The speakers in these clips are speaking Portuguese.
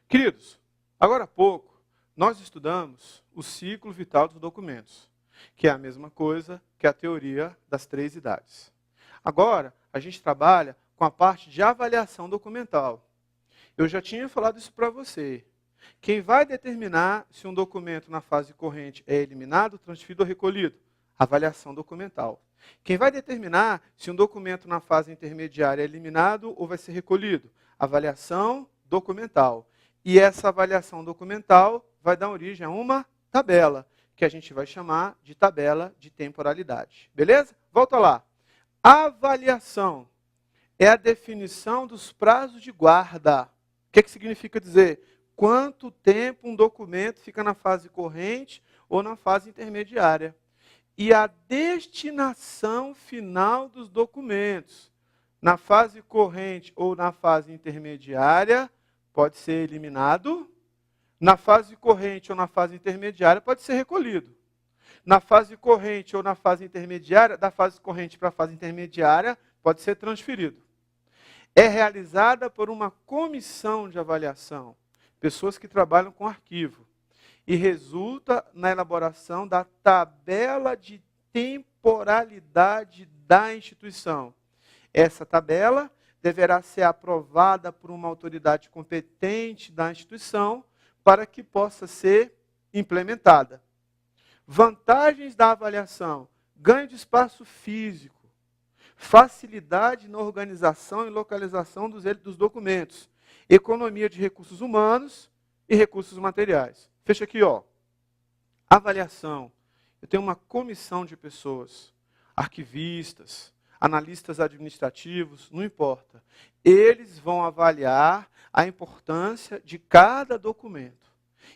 Queridos, agora há pouco, nós estudamos o ciclo vital dos documentos, que é a mesma coisa que a teoria das 3 idades. Agora, a gente trabalha com a parte de avaliação documental. Eu já tinha falado isso para você. Quem vai determinar se um documento na fase corrente é eliminado, transferido ou recolhido? Avaliação documental. Quem vai determinar se um documento na fase intermediária é eliminado ou vai ser recolhido? Avaliação documental. E essa avaliação documental vai dar origem a uma tabela, que a gente vai chamar de tabela de temporalidade. Beleza? Volta lá. Avaliação é a definição dos prazos de guarda. O que significa dizer? Quanto tempo um documento fica na fase corrente ou na fase intermediária. E a destinação final dos documentos, na fase corrente ou na fase intermediária, pode ser eliminado. Na fase corrente ou na fase intermediária, pode ser recolhido. Na fase corrente ou na fase intermediária, da fase corrente para a fase intermediária, pode ser transferido. É realizada por uma comissão de avaliação, pessoas que trabalham com arquivo, e resulta na elaboração da tabela de temporalidade da instituição. Essa tabela deverá ser aprovada por uma autoridade competente da instituição para que possa ser implementada. Vantagens da avaliação: ganho de espaço físico, facilidade na organização e localização dos documentos, economia de recursos humanos e recursos materiais. Fecha aqui, ó. Avaliação. Eu tenho uma comissão de pessoas, arquivistas, analistas administrativos, não importa. Eles vão avaliar a importância de cada documento.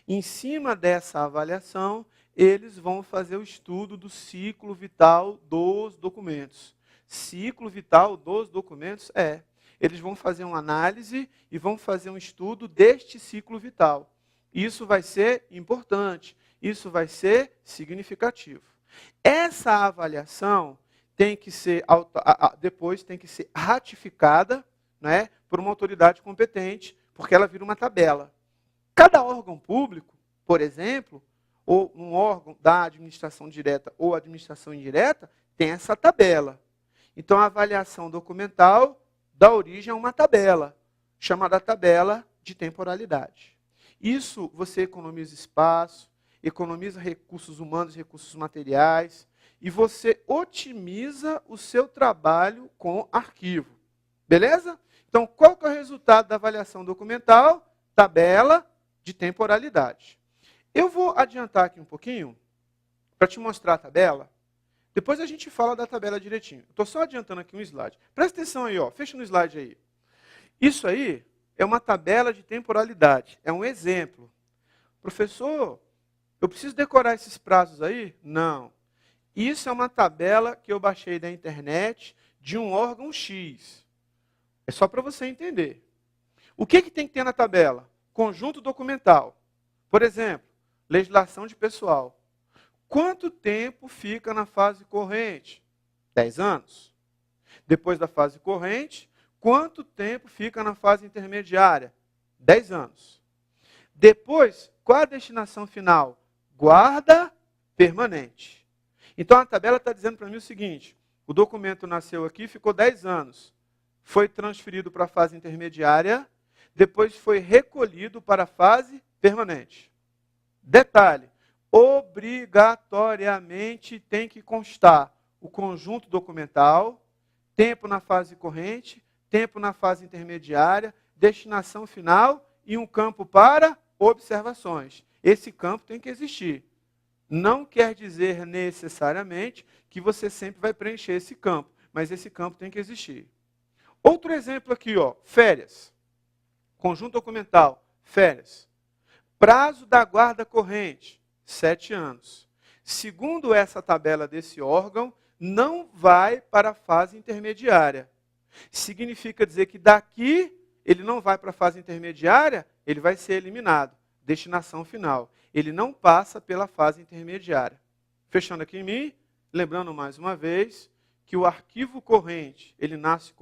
Em cima dessa avaliação, eles vão fazer o estudo do ciclo vital dos documentos. Ciclo vital dos documentos eles vão fazer uma análise e vão fazer um estudo deste ciclo vital. Isso vai ser importante, isso vai ser significativo. Essa avaliação tem que ser, depois tem que ser ratificada, né, por uma autoridade competente, porque ela vira uma tabela. Cada órgão público, por exemplo, ou um órgão da administração direta ou administração indireta, tem essa tabela. Então, a avaliação documental dá origem a uma tabela, chamada tabela de temporalidade. Isso você economiza espaço, economiza recursos humanos, recursos materiais, e você otimiza o seu trabalho com arquivo. Beleza? Então, qual que é o resultado da avaliação documental? Tabela de temporalidade. Eu vou adiantar aqui um pouquinho, para te mostrar a tabela. Depois a gente fala da tabela direitinho. Estou só adiantando aqui um slide. Presta atenção aí, ó. Fecha no slide aí. Isso aí é uma tabela de temporalidade. É um exemplo. Professor, eu preciso decorar esses prazos aí? Não. Isso é uma tabela que eu baixei da internet de um órgão X. É só para você entender. O que tem que ter na tabela? Conjunto documental. Por exemplo, legislação de pessoal. Quanto tempo fica na fase corrente? 10 anos. Depois da fase corrente, quanto tempo fica na fase intermediária? 10 anos. Depois, qual a destinação final? Guarda permanente. Então, a tabela está dizendo para mim o seguinte: o documento nasceu aqui, ficou 10 anos. Foi transferido para a fase intermediária, depois foi recolhido para a fase permanente. Detalhe: obrigatoriamente tem que constar o conjunto documental, tempo na fase corrente, tempo na fase intermediária, destinação final e um campo para observações. Esse campo tem que existir. Não quer dizer necessariamente que você sempre vai preencher esse campo, mas esse campo tem que existir. Outro exemplo aqui, ó, férias. Conjunto documental, férias. Prazo da guarda corrente, 7 anos. Segundo essa tabela desse órgão, não vai para a fase intermediária. Significa dizer que daqui ele não vai para a fase intermediária, ele vai ser eliminado. Destinação final. Ele não passa pela fase intermediária. Fechando aqui em mim, lembrando mais uma vez que o arquivo corrente, ele nasce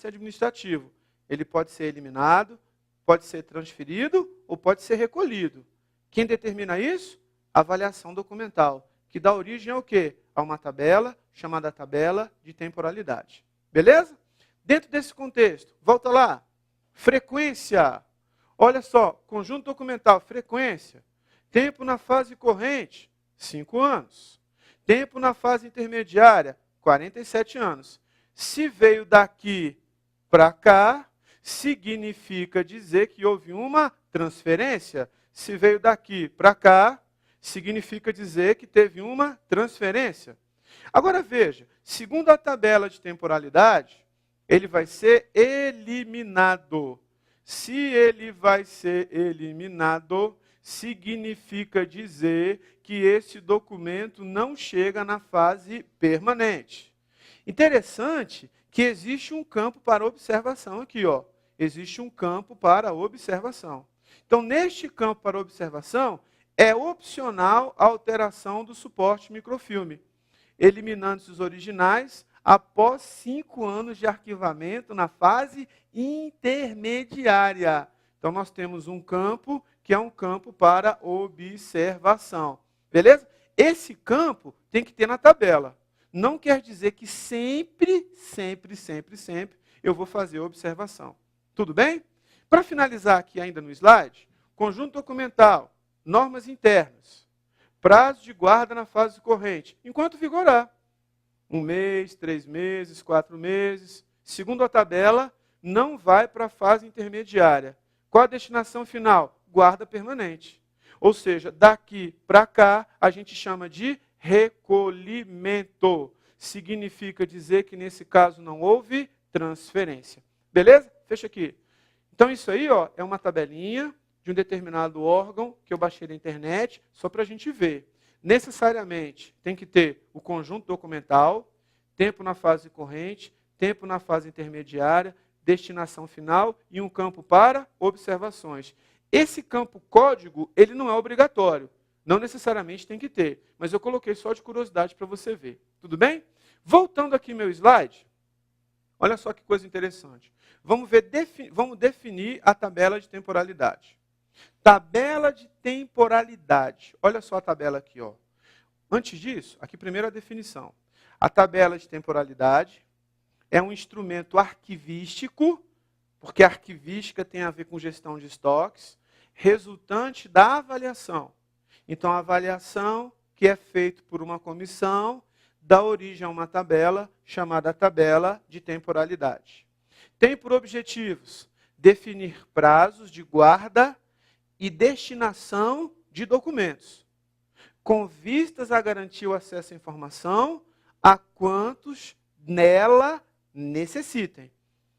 administrativo. Ele pode ser eliminado, pode ser transferido ou pode ser recolhido. Quem determina isso? A avaliação documental, que dá origem ao quê? A uma tabela chamada tabela de temporalidade. Beleza? Dentro desse contexto, volta lá. Frequência. Olha só, conjunto documental, frequência. Tempo na fase corrente, 5 anos. Tempo na fase intermediária, 47 anos. Se veio daqui para cá, significa dizer que houve uma transferência. Se veio daqui para cá, significa dizer que teve uma transferência. Agora veja, segundo a tabela de temporalidade, ele vai ser eliminado. Se ele vai ser eliminado, significa dizer que esse documento não chega na fase permanente. Interessante que existe um campo para observação aqui, ó. Existe um campo para observação. Então, neste campo para observação, é opcional a alteração do suporte microfilme, eliminando-se os originais após 5 anos de arquivamento na fase intermediária. Então, nós temos um campo que é um campo para observação. Beleza? Esse campo tem que ter na tabela. Não quer dizer que sempre eu vou fazer observação. Tudo bem? Para finalizar aqui ainda no slide, conjunto documental, normas internas, prazo de guarda na fase corrente, enquanto vigorar. 1 mês, 3 meses, 4 meses. Segundo a tabela, não vai para a fase intermediária. Qual a destinação final? Guarda permanente. Ou seja, daqui para cá, a gente chama de recolhimento. Significa dizer que nesse caso não houve transferência. Beleza? Fecha aqui. Então isso aí, ó, é uma tabelinha de um determinado órgão que eu baixei da internet, só para a gente ver. Necessariamente tem que ter o conjunto documental, tempo na fase corrente, tempo na fase intermediária, destinação final e um campo para observações. Esse campo código, ele não é obrigatório. Não necessariamente tem que ter, mas eu coloquei só de curiosidade para você ver. Tudo bem? Voltando aqui meu slide, olha só que coisa interessante. Vamos definir a tabela de temporalidade. Tabela de temporalidade. Olha só a tabela aqui, ó. Antes disso, aqui primeiro a definição. A tabela de temporalidade é um instrumento arquivístico, porque a arquivística tem a ver com gestão de estoques, resultante da avaliação. Então, a avaliação, que é feita por uma comissão, dá origem a uma tabela chamada tabela de temporalidade. Tem por objetivos definir prazos de guarda e destinação de documentos, com vistas a garantir o acesso à informação a quantos nela necessitem.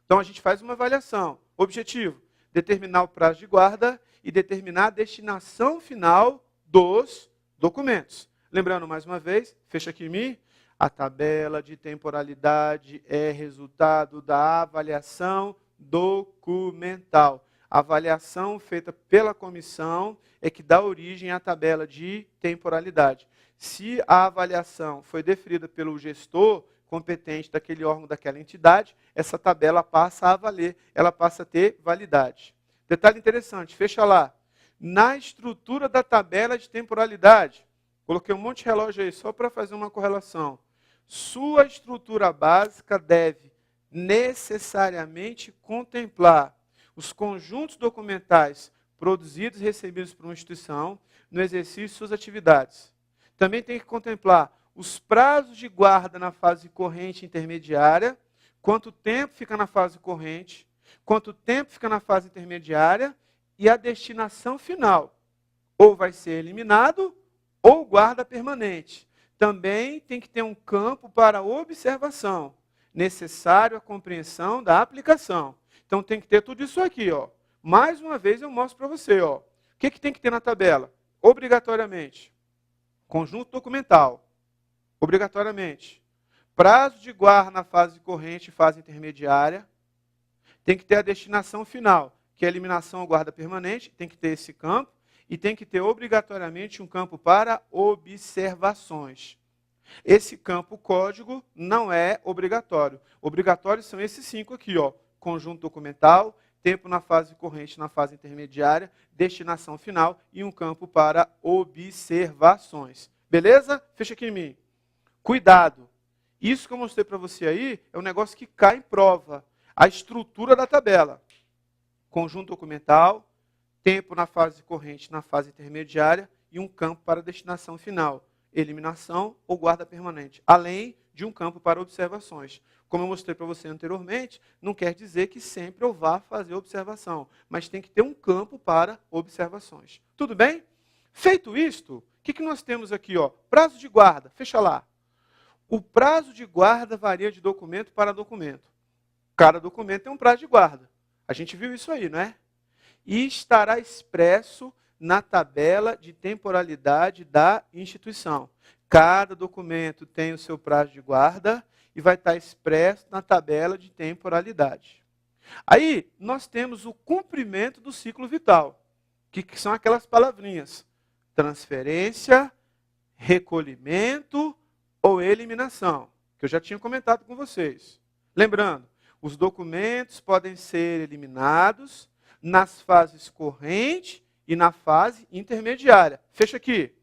Então, a gente faz uma avaliação. Objetivo, determinar o prazo de guarda e determinar a destinação final dos documentos. Lembrando, mais uma vez, fecha aqui em mim, a tabela de temporalidade é resultado da avaliação documental. A avaliação feita pela comissão é que dá origem à tabela de temporalidade. Se a avaliação foi deferida pelo gestor competente daquele órgão, daquela entidade, essa tabela passa a valer, ela passa a ter validade. Detalhe interessante, fecha lá. Na estrutura da tabela de temporalidade, coloquei um monte de relógio aí só para fazer uma correlação. Sua estrutura básica deve necessariamente contemplar os conjuntos documentais produzidos e recebidos por uma instituição no exercício de suas atividades. Também tem que contemplar os prazos de guarda na fase corrente e intermediária, quanto tempo fica na fase corrente, quanto tempo fica na fase intermediária e a destinação final. Ou vai ser eliminado ou guarda permanente. Também tem que ter um campo para observação, necessário a compreensão da aplicação. Então tem que ter tudo isso aqui, ó. Mais uma vez eu mostro para você, ó. O que tem que ter na tabela? Obrigatoriamente, conjunto documental. Obrigatoriamente. Prazo de guarda na fase corrente e fase intermediária. Tem que ter a destinação final, que é a eliminação ou guarda permanente. Tem que ter esse campo. E tem que ter obrigatoriamente um campo para observações. Esse campo código não é obrigatório. Obrigatórios são esses 5 aqui, ó. Conjunto documental, tempo na fase corrente, na fase intermediária, destinação final e um campo para observações. Beleza? Fecha aqui em mim. Cuidado. Isso que eu mostrei para você aí é um negócio que cai em prova. A estrutura da tabela. Conjunto documental, tempo na fase corrente, na fase intermediária e um campo para destinação final. Eliminação ou guarda permanente. Além de um campo para observações. Como eu mostrei para você anteriormente, não quer dizer que sempre eu vá fazer observação, mas tem que ter um campo para observações. Tudo bem? Feito isto, o que nós temos aqui? Ó? Prazo de guarda, fecha lá. O prazo de guarda varia de documento para documento. Cada documento tem um prazo de guarda. A gente viu isso aí, não é? E estará expresso na tabela de temporalidade da instituição. Cada documento tem o seu prazo de guarda e vai estar expresso na tabela de temporalidade. Aí, nós temos o cumprimento do ciclo vital, que são aquelas palavrinhas: transferência, recolhimento ou eliminação, que eu já tinha comentado com vocês. Lembrando, os documentos podem ser eliminados nas fases corrente e na fase intermediária. Fecha aqui.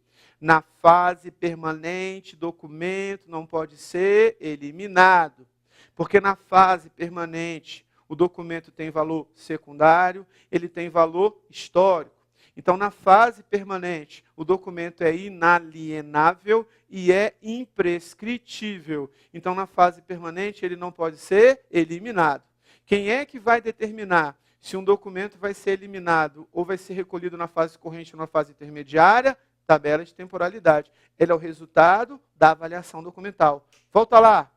Na fase permanente, documento não pode ser eliminado, porque na fase permanente o documento tem valor secundário, ele tem valor histórico. Então, na fase permanente, o documento é inalienável e é imprescritível. Então, na fase permanente, ele não pode ser eliminado. Quem é que vai determinar se um documento vai ser eliminado ou vai ser recolhido na fase corrente ou na fase intermediária? Tabela de temporalidade. Ele é o resultado da avaliação documental. Volta lá.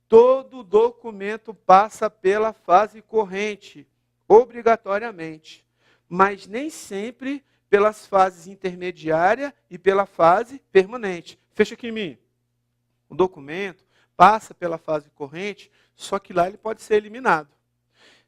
Todo documento passa pela fase corrente, obrigatoriamente, mas nem sempre pelas fases intermediária e pela fase permanente. Fecha aqui em mim. O documento passa pela fase corrente, só que lá ele pode ser eliminado.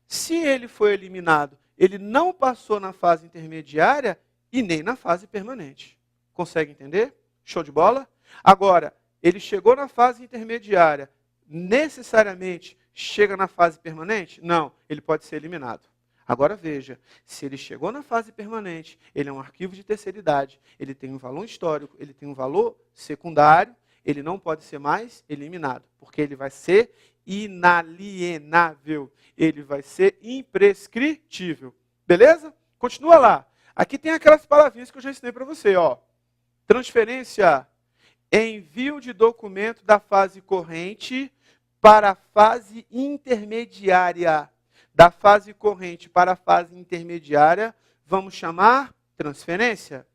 Se ele foi eliminado, ele não passou na fase intermediária e nem na fase permanente. Consegue entender? Show de bola? Agora, ele chegou na fase intermediária, necessariamente chega na fase permanente? Não, ele pode ser eliminado. Agora veja, se ele chegou na fase permanente, ele é um arquivo de terceira idade, ele tem um valor histórico, ele tem um valor secundário, ele não pode ser mais eliminado, porque ele vai ser inalienável, ele vai ser imprescritível. Beleza? Continua lá. Aqui tem aquelas palavrinhas que eu já ensinei para você, ó. Transferência, envio de documento da fase corrente para a fase intermediária. Da fase corrente para a fase intermediária, vamos chamar transferência.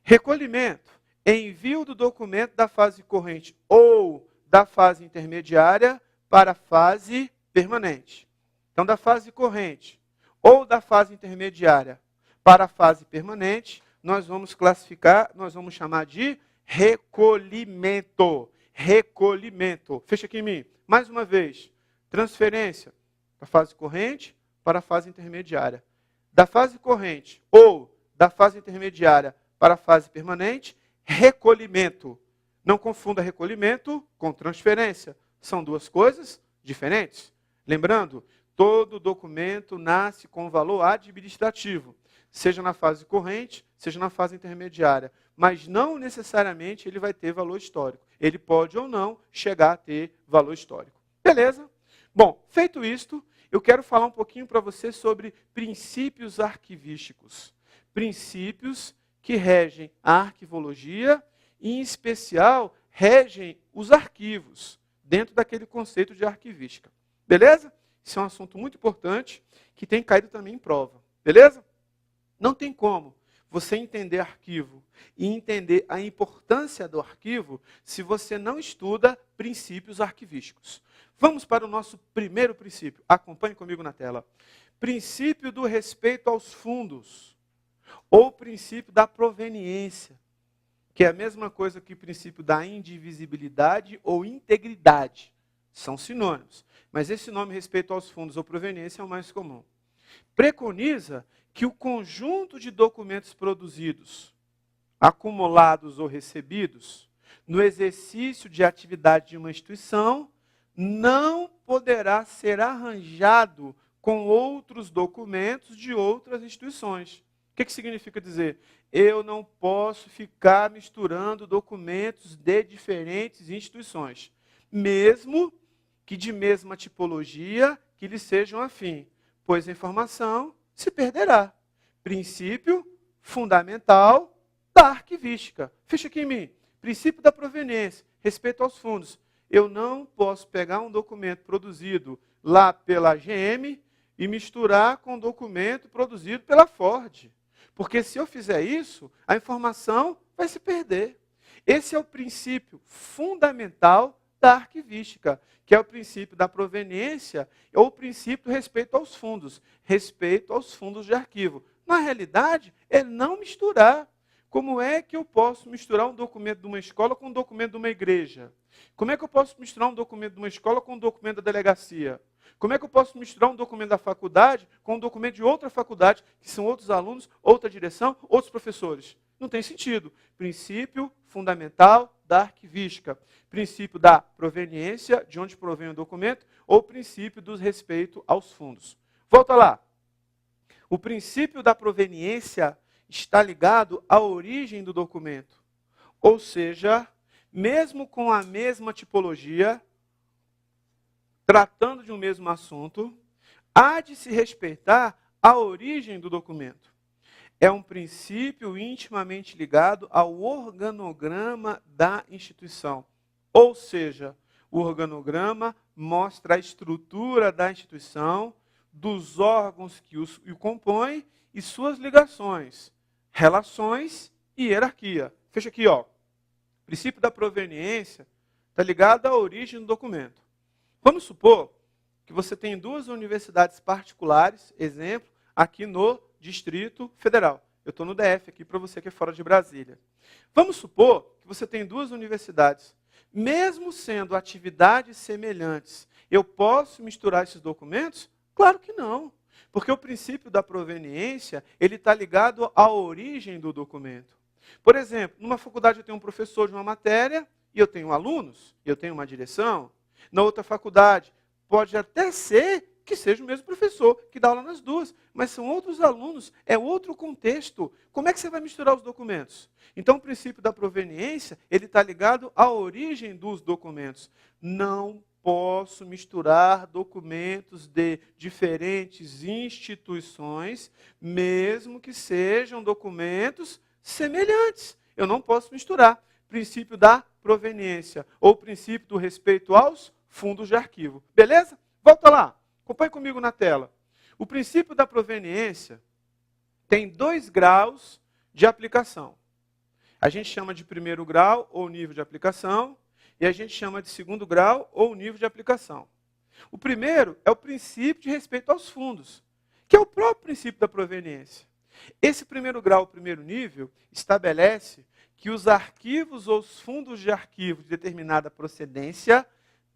Recolhimento, envio do documento da fase corrente ou da fase intermediária para a fase permanente. Então, da fase corrente ou da fase intermediária para a fase permanente, nós vamos classificar, nós vamos chamar de recolhimento. Recolhimento. Fecha aqui em mim. Mais uma vez. Transferência da fase corrente para a fase intermediária. Da fase corrente ou da fase intermediária para a fase permanente, recolhimento. Não confunda recolhimento com transferência. São duas coisas diferentes. Lembrando, todo documento nasce com valor administrativo, seja na fase corrente, seja na fase intermediária, mas não necessariamente ele vai ter valor histórico. Ele pode ou não chegar a ter valor histórico. Beleza? Bom, feito isto, eu quero falar um pouquinho para você sobre princípios arquivísticos. Princípios que regem a arquivologia e, em especial, regem os arquivos, dentro daquele conceito de arquivística. Beleza? Isso é um assunto muito importante, que tem caído também em prova. Beleza? Não tem como você entender arquivo e entender a importância do arquivo se você não estuda princípios arquivísticos. Vamos para o nosso primeiro princípio. Acompanhe comigo na tela. Princípio do respeito aos fundos, ou princípio da proveniência, que é a mesma coisa que o princípio da indivisibilidade ou integridade. São sinônimos, mas esse nome respeito aos fundos ou proveniência é o mais comum. Preconiza que o conjunto de documentos produzidos, acumulados ou recebidos, no exercício de atividade de uma instituição, não poderá ser arranjado com outros documentos de outras instituições. O que significa dizer? Eu não posso ficar misturando documentos de diferentes instituições, mesmo que de mesma tipologia, que lhes sejam afim, pois a informação se perderá. Princípio fundamental da arquivística. Fecha aqui em mim. Princípio da proveniência, respeito aos fundos. Eu não posso pegar um documento produzido lá pela GM e misturar com um documento produzido pela Ford. Porque se eu fizer isso, a informação vai se perder. Esse é o princípio fundamental da arquivística, que é o princípio da proveniência ou o princípio do respeito aos fundos de arquivo. Na realidade, é não misturar. Como é que eu posso misturar um documento de uma escola com um documento de uma igreja? Como é que eu posso misturar um documento de uma escola com um documento da delegacia? Como é que eu posso misturar um documento da faculdade com um documento de outra faculdade, que são outros alunos, outra direção, outros professores? Não tem sentido. Princípio fundamental da arquivística. Princípio da proveniência, de onde provém o documento, ou princípio do respeito aos fundos. Volta lá. O princípio da proveniência está ligado à origem do documento. Ou seja, mesmo com a mesma tipologia, tratando de um mesmo assunto, há de se respeitar a origem do documento. É um princípio intimamente ligado ao organograma da instituição. Ou seja, o organograma mostra a estrutura da instituição, dos órgãos que o compõem e suas ligações, relações e hierarquia. Fecha aqui, ó. O princípio da proveniência está ligado à origem do documento. Vamos supor que você tem duas universidades particulares, exemplo, aqui no Distrito Federal. Eu estou no DF aqui para você que é fora de Brasília. Vamos supor que você tem duas universidades. Mesmo sendo atividades semelhantes, eu posso misturar esses documentos? Claro que não. Porque o princípio da proveniência, ele está ligado à origem do documento. Por exemplo, numa faculdade eu tenho um professor de uma matéria, e eu tenho alunos, e eu tenho uma direção. Na outra faculdade, pode até ser que seja o mesmo professor, que dá aula nas duas, mas são outros alunos, é outro contexto. Como é que você vai misturar os documentos? Então, o princípio da proveniência, ele está ligado à origem dos documentos. Não posso misturar documentos de diferentes instituições, mesmo que sejam documentos semelhantes. Eu não posso misturar. Princípio da proveniência, ou princípio do respeito aos fundos de arquivo. Beleza? Volta lá. Acompanhe comigo na tela. O princípio da proveniência tem 2 graus de aplicação. A gente chama de primeiro grau, ou nível de aplicação, e a gente chama de segundo grau, ou nível de aplicação. O primeiro é o princípio de respeito aos fundos, que é o próprio princípio da proveniência. Esse primeiro grau, o primeiro nível, estabelece que os arquivos ou os fundos de arquivo de determinada procedência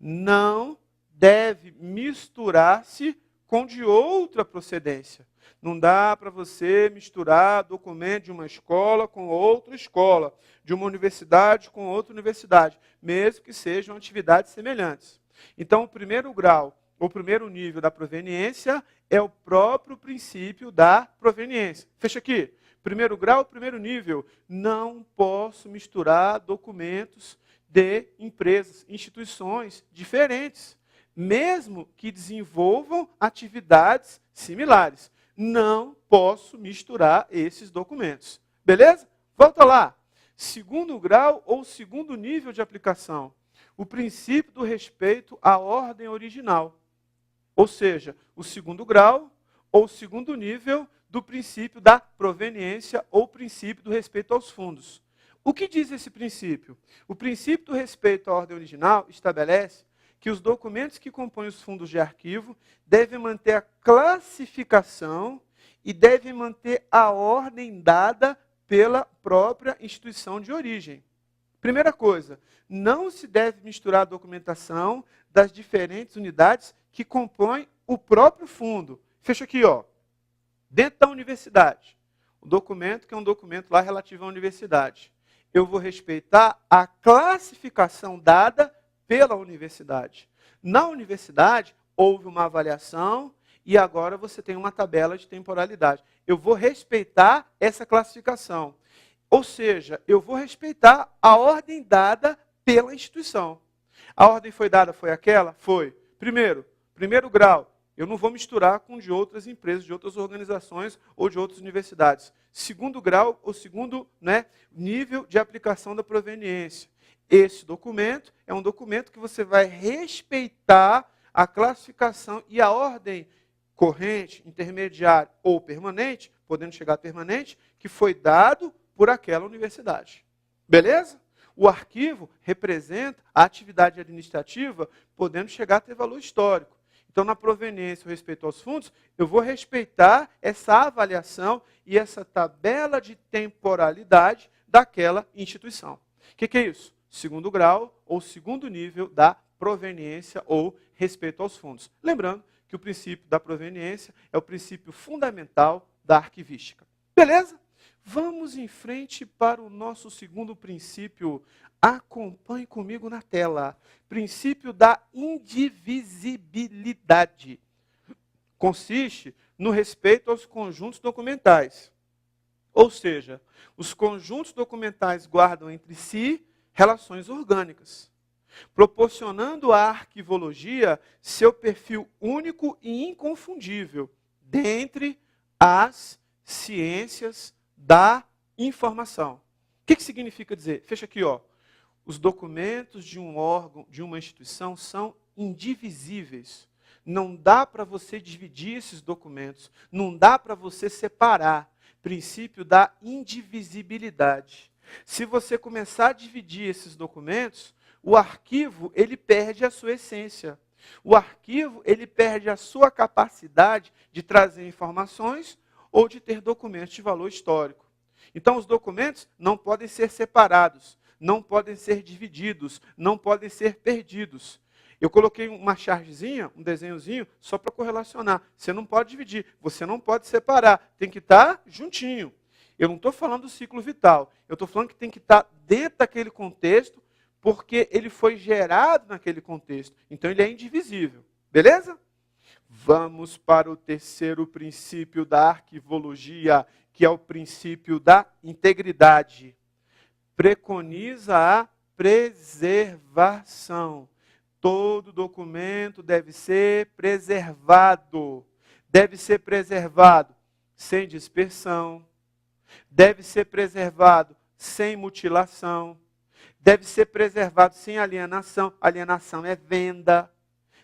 não deve misturar-se com de outra procedência. Não dá para você misturar documento de uma escola com outra escola, de uma universidade com outra universidade, mesmo que sejam atividades semelhantes. Então, o primeiro grau, o primeiro nível da proveniência é o próprio princípio da proveniência. Fecha aqui. Primeiro grau, primeiro nível. Não posso misturar documentos de empresas, instituições diferentes, mesmo que desenvolvam atividades similares. Não posso misturar esses documentos. Beleza? Volta lá. Segundo grau ou segundo nível de aplicação. O princípio do respeito à ordem original. Ou seja, o segundo grau ou segundo nível do princípio da proveniência ou princípio do respeito aos fundos. O que diz esse princípio? O princípio do respeito à ordem original estabelece que os documentos que compõem os fundos de arquivo devem manter a classificação e devem manter a ordem dada pela própria instituição de origem. Primeira coisa, não se deve misturar a documentação das diferentes unidades que compõem o próprio fundo. Fecha aqui, ó. Dentro da universidade, o documento que é um documento lá relativo à universidade. Eu vou respeitar a classificação dada pela universidade. Na universidade, houve uma avaliação e agora você tem uma tabela de temporalidade. Eu vou respeitar essa classificação. Ou seja, eu vou respeitar a ordem dada pela instituição. A ordem foi dada, foi aquela? Foi. Primeiro grau, eu não vou misturar com de outras empresas, de outras organizações ou de outras universidades. Segundo grau, ou segundo nível de aplicação da proveniência. Esse documento é um documento que você vai respeitar a classificação e a ordem corrente, intermediária ou permanente, podendo chegar a permanente, que foi dado por aquela universidade. Beleza? O arquivo representa a atividade administrativa, podendo chegar a ter valor histórico. Então, na proveniência, o respeito aos fundos, eu vou respeitar essa avaliação e essa tabela de temporalidade daquela instituição. O que é isso? Segundo grau ou segundo nível da proveniência ou respeito aos fundos. Lembrando que o princípio da proveniência é o princípio fundamental da arquivística. Beleza? Vamos em frente para o nosso segundo princípio. Acompanhe comigo na tela. Princípio da indivisibilidade. Consiste no respeito aos conjuntos documentais. Ou seja, os conjuntos documentais guardam entre si relações orgânicas, proporcionando à arquivologia seu perfil único e inconfundível dentre as ciências da informação. O que significa dizer? Fecha aqui, ó. Os documentos de um órgão, de uma instituição, são indivisíveis. Não dá para você dividir esses documentos, não dá para você separar. Princípio da indivisibilidade. Se você começar a dividir esses documentos, o arquivo ele perde a sua essência. O arquivo ele perde a sua capacidade de trazer informações ou de ter documentos de valor histórico. Então, os documentos não podem ser separados, não podem ser divididos, não podem ser perdidos. Eu coloquei uma chargezinha, um desenhozinho, só para correlacionar. Você não pode dividir, você não pode separar, tem que estar juntinho. Eu não estou falando do ciclo vital, eu estou falando que tem que estar dentro daquele contexto, porque ele foi gerado naquele contexto. Então, ele é indivisível. Beleza? Vamos para o terceiro princípio da arquivologia, que é o princípio da integridade. Preconiza a preservação. Todo documento deve ser preservado. Deve ser preservado sem dispersão. Deve ser preservado sem mutilação. Deve ser preservado sem alienação. Alienação é venda.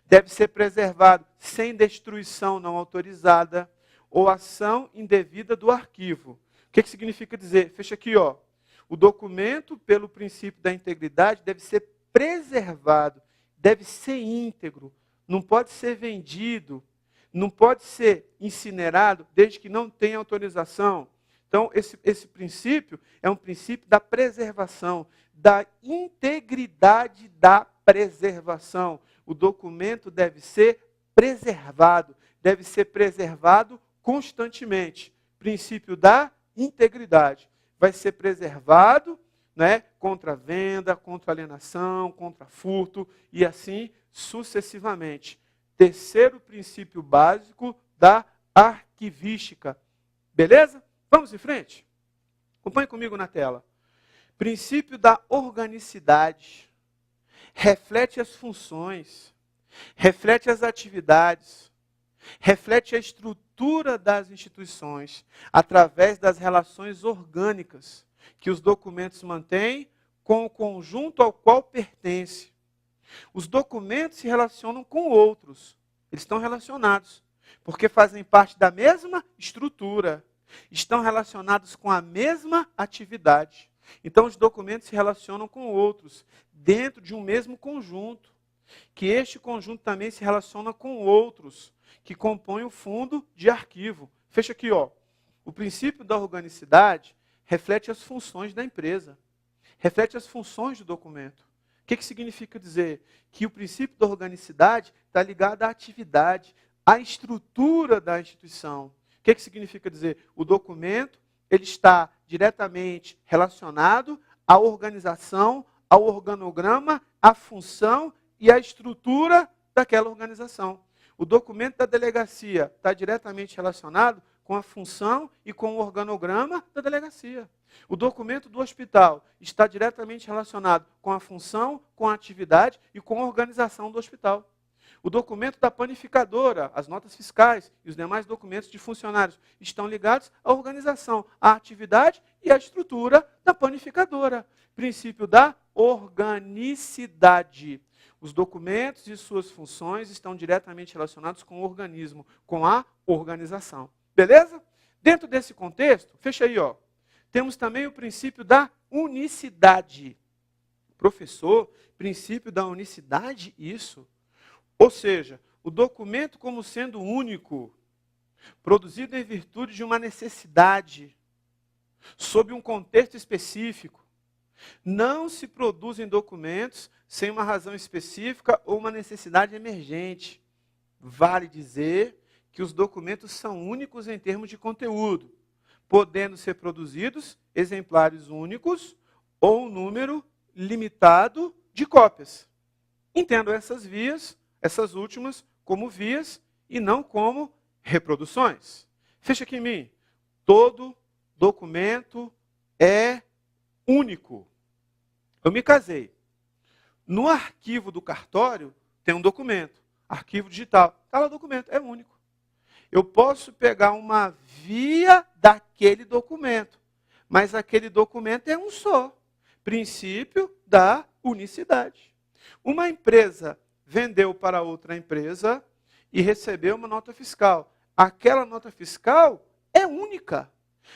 Deve ser preservado sem destruição não autorizada ou ação indevida do arquivo. O que significa dizer? Fecha aqui, ó. O documento, pelo princípio da integridade, deve ser preservado, deve ser íntegro, não pode ser vendido, não pode ser incinerado desde que não tenha autorização. Então, esse princípio é um princípio da preservação, da integridade da preservação. O documento deve ser preservado constantemente. Princípio da integridade. Vai ser preservado contra venda, contra alienação, contra furto e assim sucessivamente. Terceiro princípio básico da arquivística. Beleza? Vamos em frente? Acompanhe comigo na tela. Princípio da organicidade. Reflete as funções, reflete as atividades, reflete a estrutura das instituições através das relações orgânicas que os documentos mantêm com o conjunto ao qual pertence. Os documentos se relacionam com outros, eles estão relacionados, porque fazem parte da mesma estrutura, estão relacionados com a mesma atividade. Então, os documentos se relacionam com outros, dentro de um mesmo conjunto, que este conjunto também se relaciona com outros, que compõem o fundo de arquivo. Fecha aqui, ó. O princípio da organicidade reflete as funções da empresa, reflete as funções do documento. O que significa dizer? Que o princípio da organicidade está ligado à atividade, à estrutura da instituição. O que significa dizer? O documento ele está diretamente relacionado à organização, ao organograma, à função e à estrutura daquela organização. O documento da delegacia está diretamente relacionado com a função e com o organograma da delegacia. O documento do hospital está diretamente relacionado com a função, com a atividade e com a organização do hospital. O documento da panificadora, as notas fiscais e os demais documentos de funcionários estão ligados à organização, à atividade e à estrutura da panificadora. Princípio da organicidade. Os documentos e suas funções estão diretamente relacionados com o organismo, com a organização. Beleza? Dentro desse contexto, fecha aí, ó. Temos também o princípio da unicidade. Professor, princípio da unicidade, isso. Ou seja, o documento como sendo único, produzido em virtude de uma necessidade, sob um contexto específico. Não se produzem documentos sem uma razão específica ou uma necessidade emergente. Vale dizer que os documentos são únicos em termos de conteúdo, podendo ser produzidos exemplares únicos ou um número limitado de cópias. Entendo essas vias, essas últimas, como vias e não como reproduções. Fecha aqui em mim. Todo documento é único. Eu me casei. No arquivo do cartório tem um documento, arquivo digital. Está lá o documento, é único. Eu posso pegar uma via daquele documento, mas aquele documento é um só. Princípio da unicidade. Uma empresa vendeu para outra empresa e recebeu uma nota fiscal. Aquela nota fiscal é única.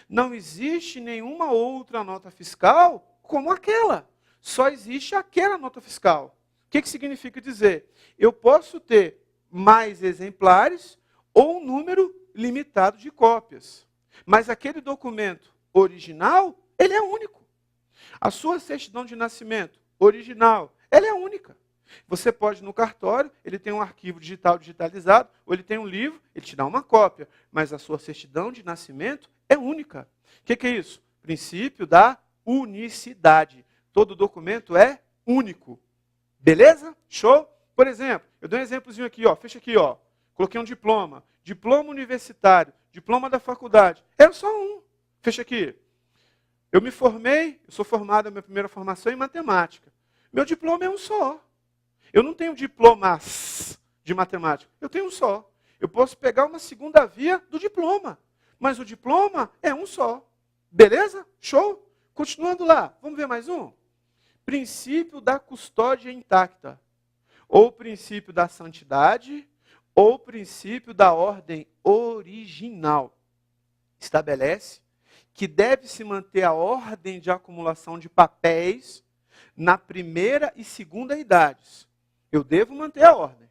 Não existe nenhuma outra nota fiscal como aquela. Só existe aquela nota fiscal. O que significa dizer? Eu posso ter mais exemplares ou um número limitado de cópias. Mas aquele documento original, ele é único. A sua certidão de nascimento original, ela é única. Você pode, no cartório, ele tem um arquivo digital digitalizado, ou ele tem um livro, ele te dá uma cópia. Mas a sua certidão de nascimento é única. O que é isso? Princípio da unicidade. Todo documento é único. Beleza? Show? Por exemplo, eu dou um exemplozinho aqui, ó. Fecha aqui, ó. Coloquei um diploma. Diploma universitário, diploma da faculdade. É só um. Fecha aqui. Eu me formei, eu sou formado, a minha primeira formação em matemática. Meu diploma é um só. Eu não tenho diplomas de matemática, eu tenho um só. Eu posso pegar uma segunda via do diploma, mas o diploma é um só. Beleza? Show? Continuando lá, vamos ver mais um? Princípio da custódia intacta, ou princípio da santidade, ou princípio da ordem original. Estabelece que deve-se manter a ordem de acumulação de papéis na primeira e segunda idades. Eu devo manter a ordem.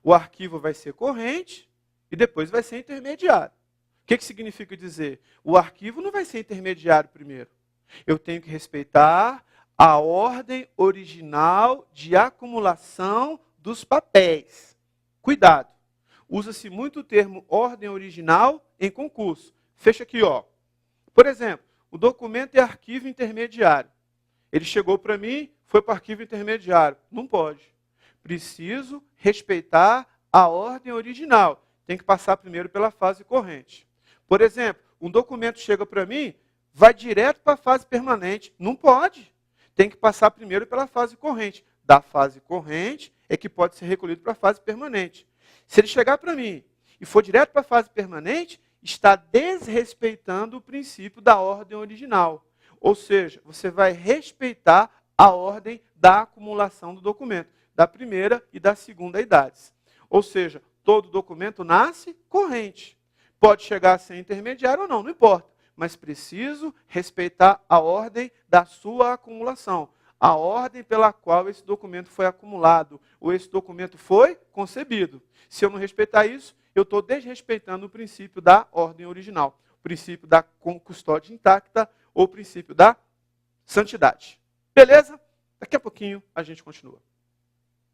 O arquivo vai ser corrente e depois vai ser intermediário. O que significa dizer? O arquivo não vai ser intermediário primeiro. Eu tenho que respeitar a ordem original de acumulação dos papéis. Cuidado. Usa-se muito o termo ordem original em concurso. Fecha aqui, ó. Por exemplo, o documento é arquivo intermediário. Ele chegou para mim, foi para o arquivo intermediário. Não pode. Preciso respeitar a ordem original. Tem que passar primeiro pela fase corrente. Por exemplo, um documento chega para mim, vai direto para a fase permanente. Não pode. Tem que passar primeiro pela fase corrente. Da fase corrente é que pode ser recolhido para a fase permanente. Se ele chegar para mim e for direto para a fase permanente, está desrespeitando o princípio da ordem original. Ou seja, você vai respeitar a ordem da acumulação do documento, da primeira e da segunda idades. Ou seja, todo documento nasce corrente. Pode chegar a ser intermediário ou não, não importa. Mas preciso respeitar a ordem da sua acumulação. A ordem pela qual esse documento foi acumulado, ou esse documento foi concebido. Se eu não respeitar isso, eu estou desrespeitando o princípio da ordem original, o princípio da custódia intacta, ou o princípio da santidade. Beleza? Daqui a pouquinho a gente continua.